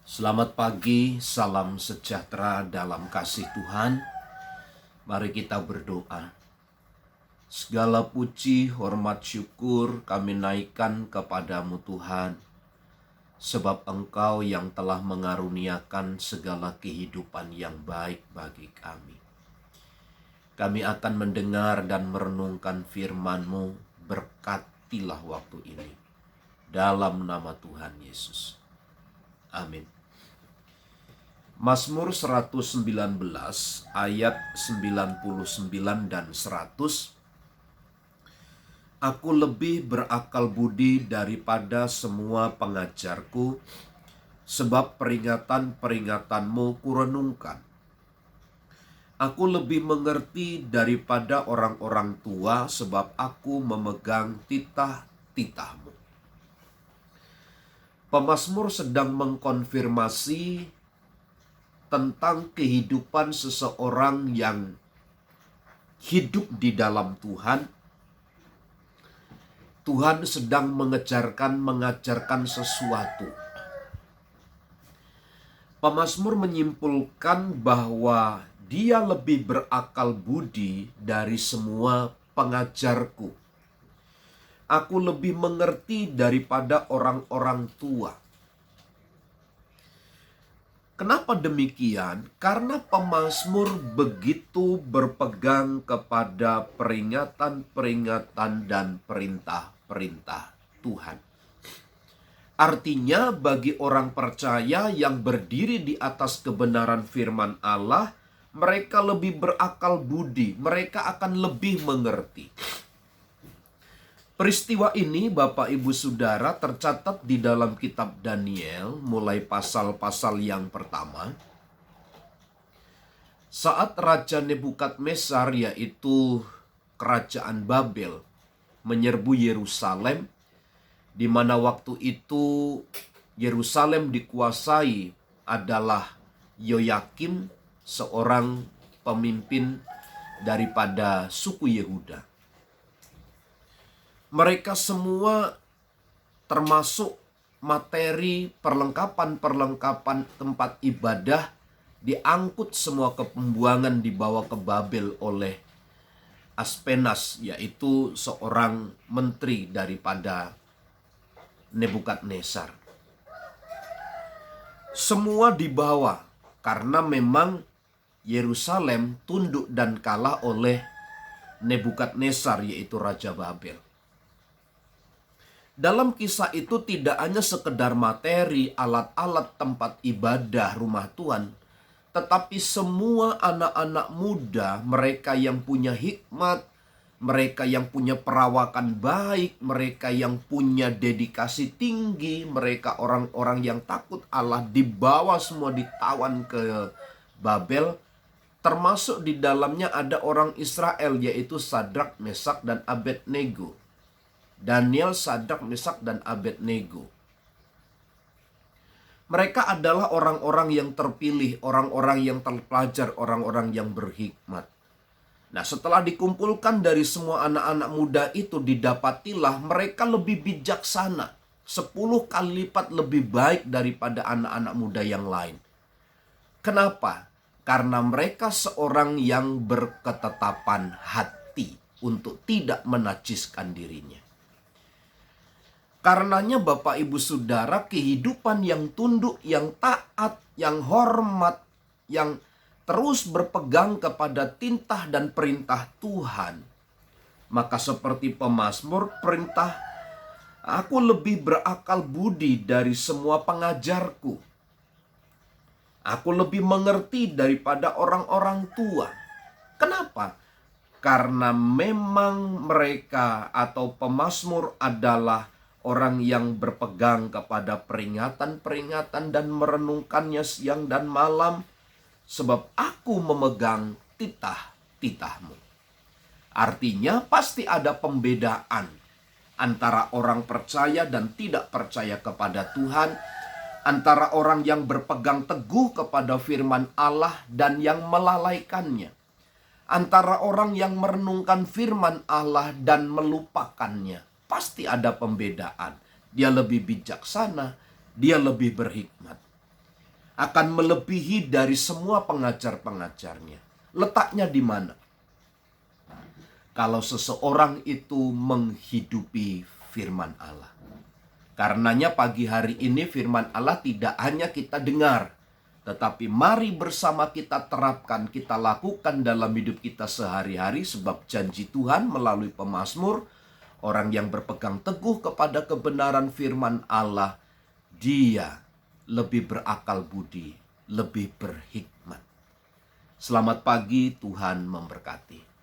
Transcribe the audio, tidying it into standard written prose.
Selamat pagi, salam sejahtera dalam kasih Tuhan. Mari kita berdoa. Segala puji, hormat, syukur kami naikkan kepadamu Tuhan. Sebab Engkau yang telah mengaruniakan segala kehidupan yang baik bagi kami. Kami akan mendengar dan merenungkan firman-Mu, berkatilah waktu ini. Dalam nama Tuhan Yesus. Amin. Mazmur 119 ayat 99 dan 100. Aku lebih berakal budi daripada semua pengajarku, sebab peringatan-peringatanmu kurenungkan. Aku lebih mengerti daripada orang-orang tua, sebab aku memegang titah-titahmu. Pemazmur sedang mengkonfirmasi tentang kehidupan seseorang yang hidup di dalam Tuhan. Tuhan sedang mengajarkan sesuatu. Pemazmur menyimpulkan bahwa dia lebih berakal budi dari semua pengajarku. Aku lebih mengerti daripada orang-orang tua. Kenapa demikian? Karena pemazmur begitu berpegang kepada peringatan-peringatan dan perintah-perintah Tuhan. Artinya bagi orang percaya yang berdiri di atas kebenaran firman Allah, mereka lebih berakal budi, mereka akan lebih mengerti. Peristiwa ini Bapak Ibu Saudara tercatat di dalam kitab Daniel mulai pasal-pasal yang pertama. Saat Raja Nebukadnezar yaitu kerajaan Babel menyerbu Yerusalem, di mana waktu itu Yerusalem dikuasai adalah Yoyakim, seorang pemimpin daripada suku Yehuda. Mereka semua termasuk materi perlengkapan tempat ibadah diangkut semua ke pembuangan dibawa ke Babel oleh Aspenas, yaitu seorang menteri daripada Nebukadnezar. Semua dibawa karena memang Yerusalem tunduk dan kalah oleh Nebukadnezar, yaitu Raja Babel. Dalam kisah itu tidak hanya sekedar materi, alat-alat tempat ibadah rumah Tuhan, tetapi semua anak-anak muda, mereka yang punya hikmat, mereka yang punya perawakan baik, mereka yang punya dedikasi tinggi, mereka orang-orang yang takut Allah, dibawa semua, ditawan ke Babel. Termasuk di dalamnya ada orang Israel, yaitu Sadrak, Mesak, dan Abednego. Daniel, Sadrak, Mesak, dan Abednego. Mereka adalah orang-orang yang terpilih, orang-orang yang terpelajar, orang-orang yang berhikmat. Nah, setelah dikumpulkan dari semua anak-anak muda itu, didapatilah mereka lebih bijaksana, 10 kali lipat lebih baik daripada anak-anak muda yang lain. Kenapa? Karena mereka seorang yang berketetapan hati untuk tidak menajiskan dirinya. Karenanya Bapak Ibu Saudara, kehidupan yang tunduk, yang taat, yang hormat, yang terus berpegang kepada titah dan perintah Tuhan. Maka seperti pemazmur, perintah, aku lebih berakal budi dari semua pengajarku. Aku lebih mengerti daripada orang-orang tua. Kenapa? Karena memang mereka atau pemazmur adalah orang yang berpegang kepada peringatan-peringatan dan merenungkannya siang dan malam. Sebab aku memegang titah-titahmu. Artinya pasti ada pembedaan antara orang percaya dan tidak percaya kepada Tuhan. Antara orang yang berpegang teguh kepada firman Allah dan yang melalaikannya. Antara orang yang merenungkan firman Allah dan melupakannya. Pasti ada pembedaan. Dia lebih bijaksana, dia lebih berhikmat. akan melebihi dari semua pengajar-pengajarnya. Letaknya di mana? Kalau seseorang itu menghidupi firman Allah. Karenanya pagi hari ini firman Allah tidak hanya kita dengar, tetapi mari bersama kita terapkan, kita lakukan dalam hidup kita sehari-hari, sebab janji Tuhan melalui pemazmur, orang yang berpegang teguh kepada kebenaran firman Allah, dia lebih berakal budi, lebih berhikmat. Selamat pagi, Tuhan memberkati.